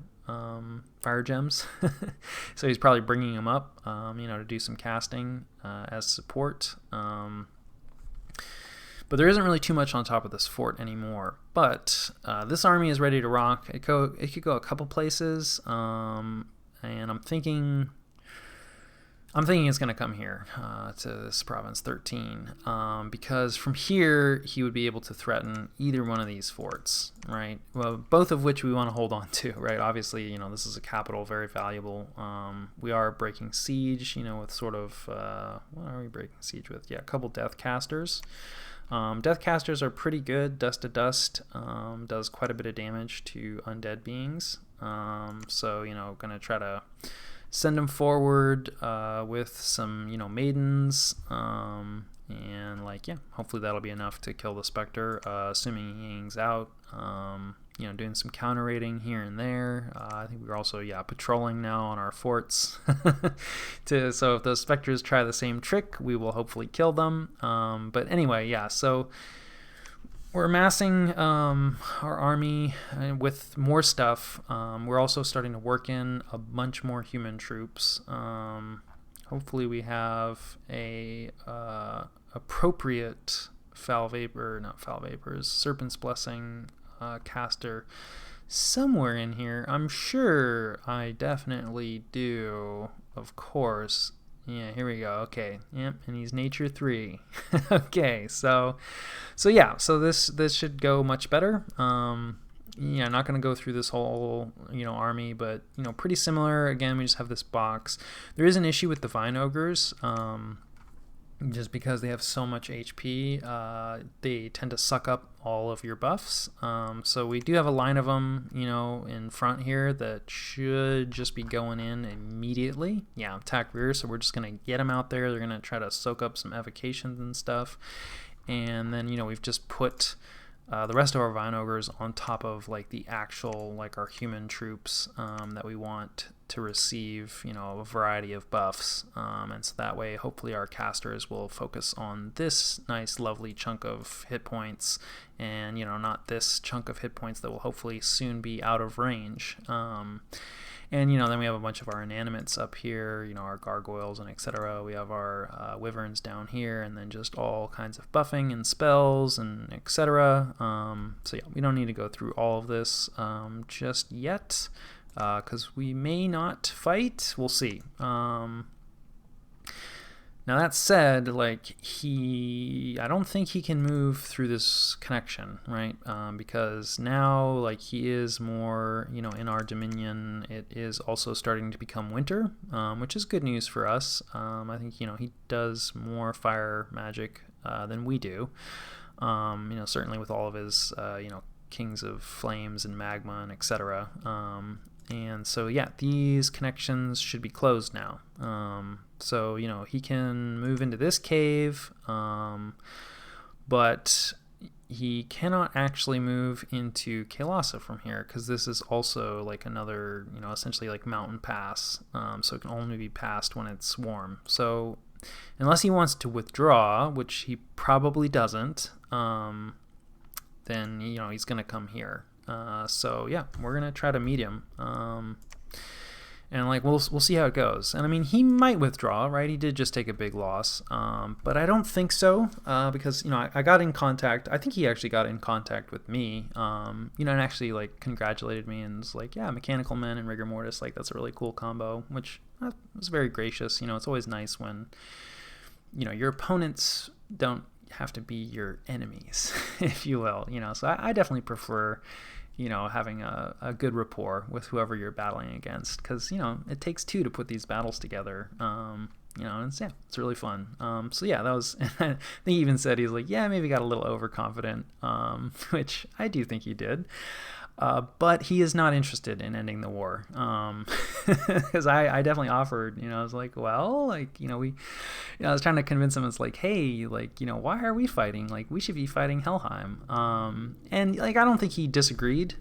gems. So he's probably bringing them up to do some casting as support. But there isn't really too much on top of this fort anymore. But this army is ready to rock. It could go a couple places, and I'm thinking it's going to come here to this province 13, because from here he would be able to threaten either one of these forts, right? Well, both of which we want to hold on to, right? Obviously, this is a capital, very valuable. We are breaking siege, with sort of what are we breaking siege with? Yeah, a couple Death Casters. Death Casters are pretty good. Dust to Dust does quite a bit of damage to undead beings. So gonna try to send them forward with some maidens, and hopefully that'll be enough to kill the Spectre, assuming he hangs out. Doing some counter raiding here and there. I think we're also patrolling now on our forts so if those Spectres try the same trick, we will hopefully kill them. But anyway, so we're amassing our army with more stuff. We're also starting to work in a bunch more human troops. Hopefully we have a appropriate Serpent's Blessing caster somewhere in here. I'm sure I definitely do, of course. Yeah, here we go. Okay, yep, and he's nature 3. Okay, so this should go much better. Not going to go through this whole army, but pretty similar. Again, we just have this box. There is an issue with the Vine Ogres. Just because they have so much HP, they tend to suck up all of your buffs. So we do have a line of them, in front here that should just be going in immediately. Yeah, attack rear, so we're just going to get them out there. They're going to try to soak up some evocations and stuff. And then, we've just put the rest of our Vine Ogres on top of the actual our human troops that we want to receive a variety of buffs, and so that way hopefully our casters will focus on this nice lovely chunk of hit points, and not this chunk of hit points that will hopefully soon be out of range. And then we have a bunch of our inanimates up here, our gargoyles and etc. We have our wyverns down here, and then just all kinds of buffing and spells and etc. So yeah, we don't need to go through all of this just yet. because we may not fight. We'll see. Now that said, like I don't think he can move through this connection, right? Because now, like, he is more, in our dominion. It is also starting to become winter, which is good news for us. I think, he does more fire magic than we do. Certainly with all of his, Kings of Flames and Magma and etc. And so, yeah, these connections should be closed now. So, he can move into this cave, but he cannot actually move into Kailasa from here, because this is also like another, essentially like mountain pass. So it can only be passed when it's warm. So unless he wants to withdraw, which he probably doesn't, then, he's going to come here. So yeah, we're gonna try to meet him, and like we'll see how it goes. And I mean, he might withdraw, right? He did just take a big loss, but I don't think so, because I got in contact. I think he actually got in contact with me, and actually like congratulated me and was like, yeah, Mechanical Men and Rigor Mortis, like that's a really cool combo, which was very gracious. It's always nice when your opponents don't have to be your enemies, if you will. So I definitely prefer having a good rapport with whoever you're battling against, because it takes two to put these battles together. And it's really fun. So yeah, that was I think he even said, he's like, yeah, maybe got a little overconfident, which I do think he did. But he is not interested in ending the war, because I definitely offered. I was like, well, like, I was trying to convince him. It's like, hey, like, why are we fighting? Like, we should be fighting Helheim. And like, I don't think he disagreed.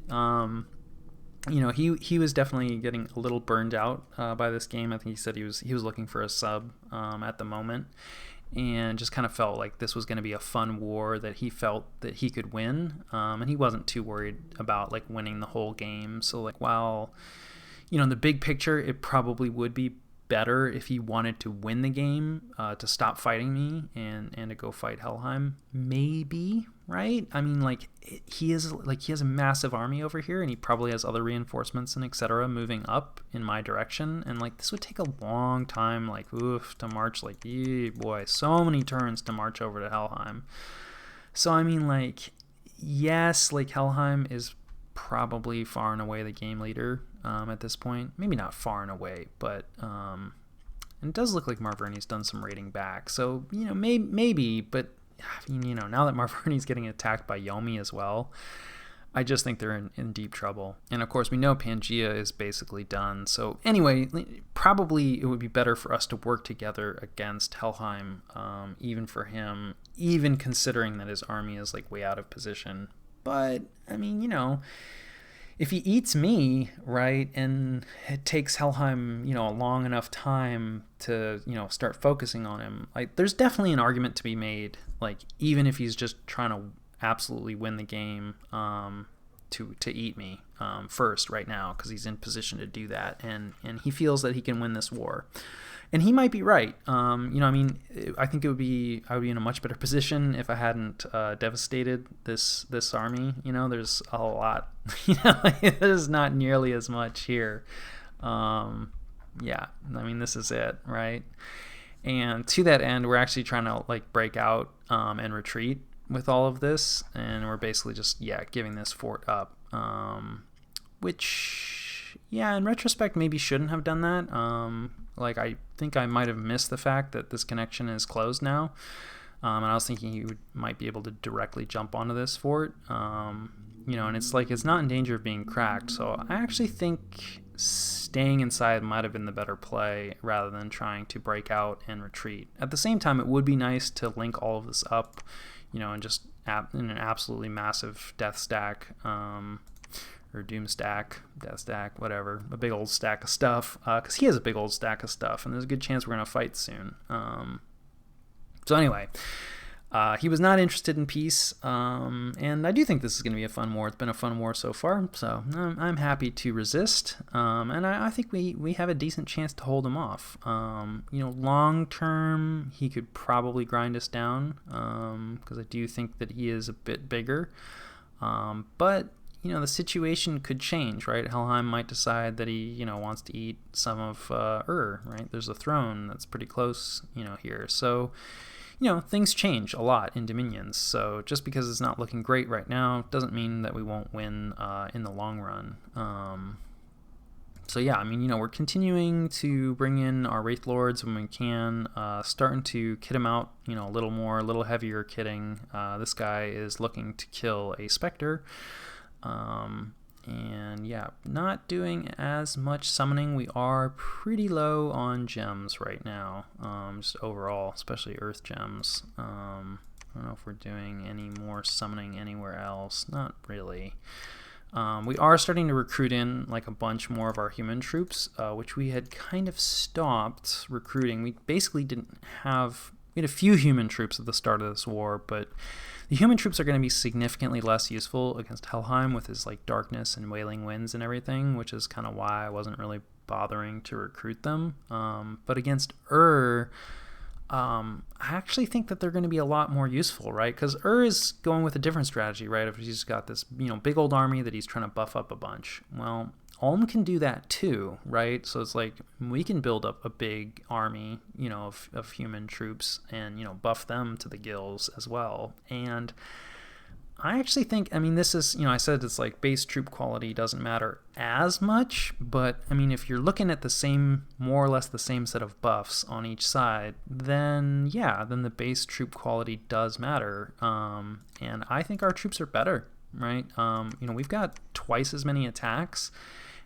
He was definitely getting a little burned out by this game. I think he said he was looking for a sub at the moment. And just kind of felt like this was going to be a fun war that he felt that he could win, and he wasn't too worried about like winning the whole game. So like, while in the big picture it probably would be better if he wanted to win the game, to stop fighting me and to go fight Helheim, maybe, right? I mean, like, he has a massive army over here, and he probably has other reinforcements and etc. moving up in my direction, and like this would take a long time, like, to march, like, boy, so many turns to march over to Helheim. So I mean, like, yes, like Helheim is probably far and away the game leader at this point. Maybe not far and away, but and it does look like Marverni's done some raiding back. So maybe, but I mean, now that Marverni's getting attacked by Yomi as well, I just think they're in deep trouble. And of course, we know Pangaea is basically done. So anyway, probably it would be better for us to work together against Helheim, even for him, even considering that his army is like way out of position. But I mean, if he eats me, right, and it takes Helheim, a long enough time to, start focusing on him, like, there's definitely an argument to be made, like, even if he's just trying to absolutely win the game, to eat me first right now, because he's in position to do that, and he feels that he can win this war. And he might be right. I mean, I think I would be in a much better position if I hadn't devastated this army. There's a lot. There's not nearly as much here. Yeah, I mean, this is it, right? And to that end, we're actually trying to like break out and retreat with all of this, and we're basically just giving this fort up, which in retrospect maybe shouldn't have done that. Like, I think I might have missed the fact that this connection is closed now, and I was thinking he might be able to directly jump onto this fort, and it's like it's not in danger of being cracked. So I actually think staying inside might have been the better play rather than trying to break out and retreat. At the same time, it would be nice to link all of this up, and just in an absolutely massive death stack, or doom stack, death stack, whatever, a big old stack of stuff, because he has a big old stack of stuff, and there's a good chance we're going to fight soon. So anyway, he was not interested in peace, and I do think this is going to be a fun war. It's been a fun war so far, so I'm happy to resist, and I think we have a decent chance to hold him off. Long term, he could probably grind us down, because I do think that he is a bit bigger, but the situation could change, right? Helheim might decide that he, wants to eat some of right? There's a throne that's pretty close, here. So, things change a lot in Dominions. So just because it's not looking great right now doesn't mean that we won't win in the long run. So yeah, we're continuing to bring in our Wraith Lords when we can, starting to kit them out, a little more, a little heavier kitting. This guy is looking to kill a Spectre. And yeah, not doing as much summoning. We are pretty low on gems right now, just overall, especially Earth gems. I don't know if we're doing any more summoning anywhere else. Not really. We are starting to recruit in like a bunch more of our human troops, which we had kind of stopped recruiting. We basically didn't have... We had a few human troops at the start of this war, but the human troops are going to be significantly less useful against Helheim with his like darkness and wailing winds and everything, which is kind of why I wasn't really bothering to recruit them. But against I actually think that they're going to be a lot more useful, right? Because is going with a different strategy, right? If he's got this, big old army that he's trying to buff up a bunch. Well, Ulm can do that too, right? So it's like we can build up a big army, of human troops and, buff them to the gills as well. And I actually think, this is, I said it's like base troop quality doesn't matter as much, but if you're looking at the same, more or less the same set of buffs on each side, then yeah, then the base troop quality does matter. And I think our troops are better, right? We've got twice as many attacks.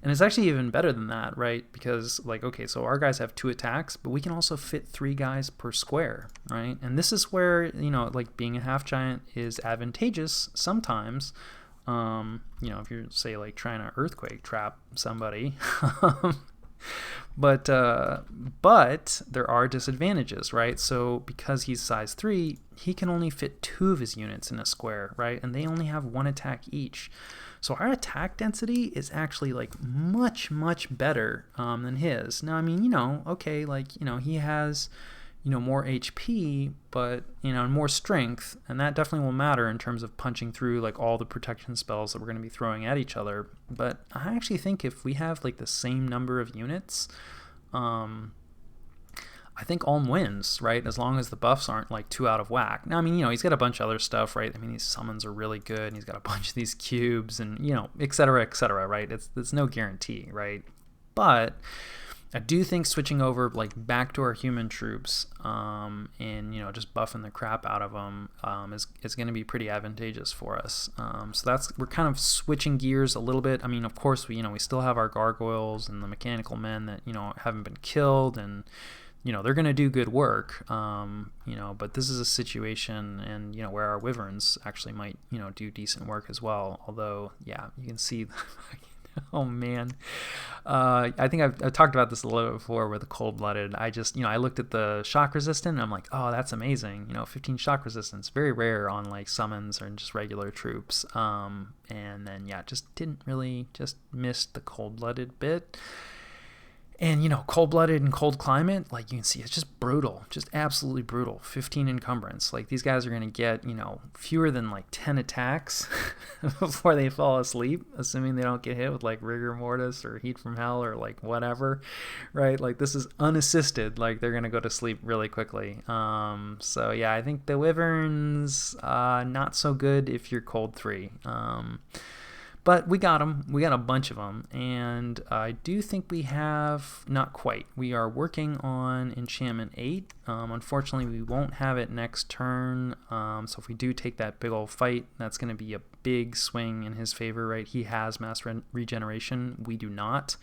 And it's actually even better than that, right? Because, like, okay, so our guys have 2 attacks, but we can also fit 3 guys per square, right? And this is where, like, being a half giant is advantageous sometimes. If you're, say, like, trying to earthquake trap somebody. But there are disadvantages, right? So because he's size 3, he can only fit 2 of his units in a square, right? And they only have 1 attack each. So our attack density is actually like much, much better than his. Now, okay, like, he has, more HP, but, more strength, and that definitely will matter in terms of punching through like all the protection spells that we're going to be throwing at each other. But I actually think if we have like the same number of units, I think Ulm wins, right? As long as the buffs aren't like too out of whack. Now, he's got a bunch of other stuff, right? These summons are really good, and he's got a bunch of these cubes and, et cetera, right? It's no guarantee, right? But I do think switching over like back to our human troops and, just buffing the crap out of them is going to be pretty advantageous for us. So we're kind of switching gears a little bit. Of course, we still have our gargoyles and the mechanical men that, haven't been killed, and they're going to do good work, but this is a situation and, where our wyverns actually might, do decent work as well. Although, yeah, you can see, oh man. I think I've talked about this a little bit before with the cold-blooded. I just, I looked at the shock resistant and I'm like, oh, that's amazing. 15 shock resistance, very rare on like summons or just regular troops. And then, yeah, just missed the cold-blooded bit. And, cold-blooded and cold climate, like you can see, it's just brutal, just absolutely brutal. 15 encumbrance. Like these guys are going to get, fewer than like 10 attacks before they fall asleep, assuming they don't get hit with like rigor mortis or heat from hell or like whatever, right? Like this is unassisted. Like they're going to go to sleep really quickly. So yeah, I think the wyverns, not so good if you're cold 3. But we got them. We got a bunch of them. And I do think we have, not quite, we are working on Enchantment 8. Unfortunately, we won't have it next turn. So if we do take that big old fight, that's going to be a big swing in his favor, right? He has Mass Regeneration. We do not.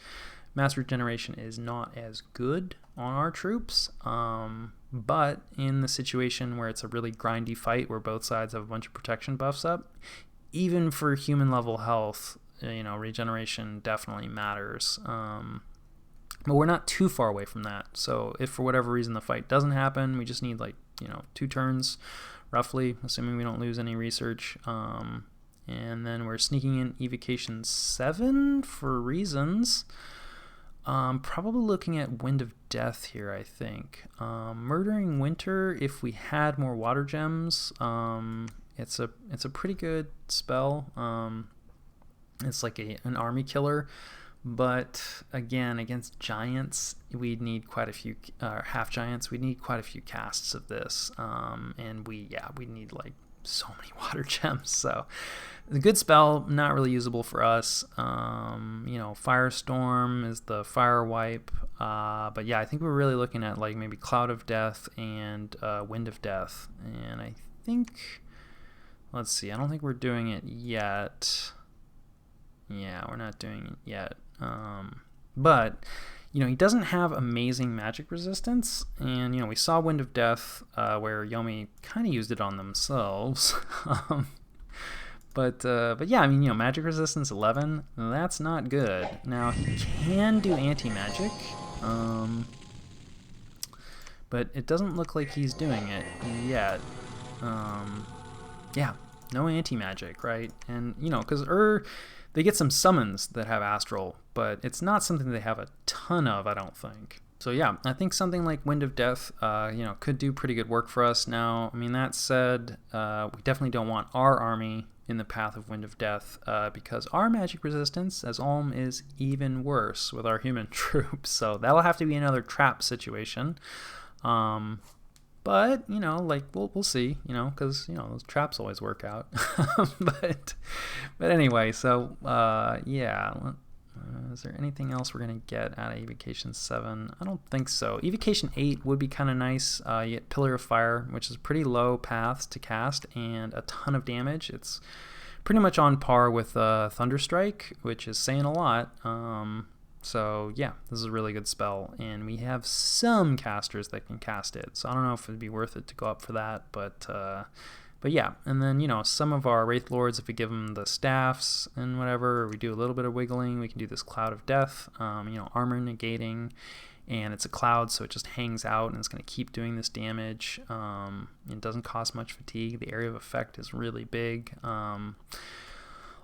Mass Regeneration is not as good on our troops. But in the situation where it's a really grindy fight where both sides have a bunch of protection buffs up, even for human level health, regeneration definitely matters. But we're not too far away from that. So if for whatever reason the fight doesn't happen, we just need 2 turns roughly, assuming we don't lose any research. And then we're sneaking in Evocation 7 for reasons. Probably looking at Wind of Death here, I think. Murdering Winter, if we had more water gems, it's a pretty good spell. It's like an army killer. But again, against giants, we'd need quite a few, half giants, we'd need quite a few casts of this. And we need like so many water gems. So the good spell, not really usable for us. Firestorm is the fire wipe. But yeah, I think we're really looking at like maybe Cloud of Death and Wind of Death. And I think, let's see, I don't think we're doing it yet. Yeah, we're not doing it yet. But he doesn't have amazing magic resistance, and we saw Wind of Death where Yomi kind of used it on themselves. But yeah, I mean, magic resistance 11, that's not good. Now he can do anti-magic, but it doesn't look like he's doing it yet. Yeah, no anti-magic, right? And because they get some summons that have astral, but it's not something they have a ton of, I don't think. So yeah, I think something like Wind of Death, could do pretty good work for us. Now, I mean, that said, we definitely don't want our army in the path of Wind of Death, because our magic resistance as Ulm is even worse with our human troops. So that'll have to be another trap situation. But we'll see, because those traps always work out. but anyway, so yeah. Is there anything else we're gonna get out of Evocation 7? I don't think so. Evocation 8 would be kind of nice. You get Pillar of Fire, which is pretty low paths to cast and a ton of damage. It's pretty much on par with Thunderstrike, which is saying a lot. So yeah, this is a really good spell, and we have some casters that can cast it. So I don't know if it'd be worth it to go up for that, but yeah. And then some of our Wraith Lords, if we give them the staffs and whatever, or we do a little bit of wiggling, we can do this Cloud of Death. Armor negating, and it's a cloud, so it just hangs out and it's going to keep doing this damage. It doesn't cost much fatigue. The area of effect is really big.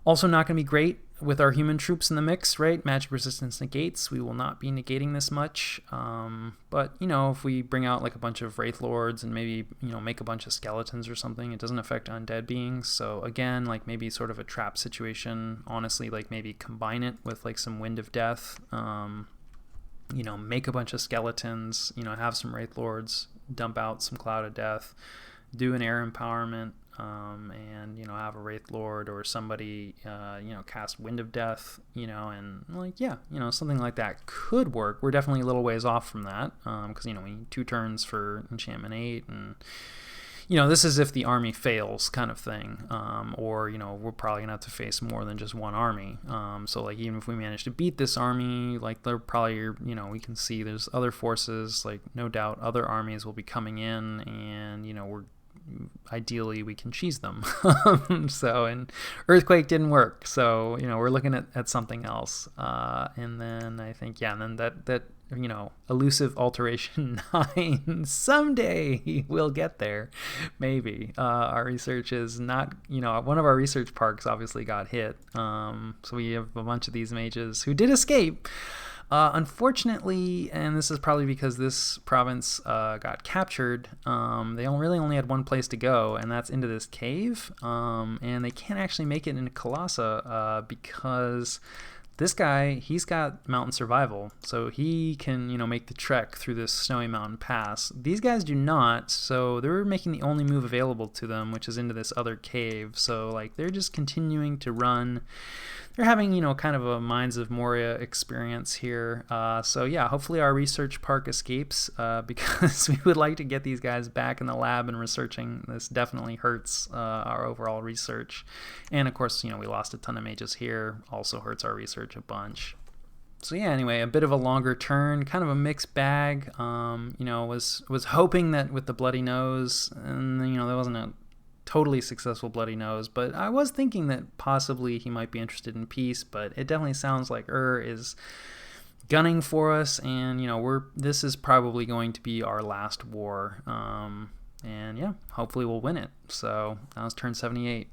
Also not going to be great with our human troops in the mix, right? Magic resistance negates. We will not be negating this much. But, if we bring out like a bunch of Wraith Lords and maybe, make a bunch of skeletons or something, it doesn't affect undead beings. So again, like maybe sort of a trap situation. Honestly, like maybe combine it with like some Wind of Death. Make a bunch of skeletons, have some Wraith Lords, dump out some Cloud of Death, do an air empowerment. And have a Wraith Lord or somebody cast Wind of Death, and like something like that could work. We're definitely a little ways off from that, because we need 2 turns for Enchantment 8, and this is if the army fails kind of thing, or we're probably gonna have to face more than just one army. So like even if we manage to beat this army, like they're probably we can see there's other forces, like no doubt other armies will be coming in, and ideally we can cheese them. So, and Earthquake didn't work, so we're looking at something else, and then I think and then that elusive alteration 9, someday we'll get there, maybe. Our research is not, one of our research parks obviously got hit, so we have a bunch of these mages who did escape. Unfortunately, and this is probably because this province got captured, they really only had one place to go, and that's into this cave, and they can't actually make it into Colossa because this guy, he's got mountain survival, so he can, make the trek through this snowy mountain pass. These guys do not, so they're making the only move available to them, which is into this other cave. So, like, they're just continuing to run. They're having, kind of a Mines of Moria experience here. So yeah, hopefully our research park escapes, because we would like to get these guys back in the lab and researching. This definitely hurts our overall research. And of course, we lost a ton of mages here. Also hurts our research a bunch. So yeah, anyway, a bit of a longer turn, kind of a mixed bag. Was hoping that with the Bloody Nose, and there wasn't a totally successful Bloody Nose, but I was thinking that possibly he might be interested in peace, but it definitely sounds like is gunning for us, and this is probably going to be our last war, and yeah, hopefully we'll win it. So that was turn 78.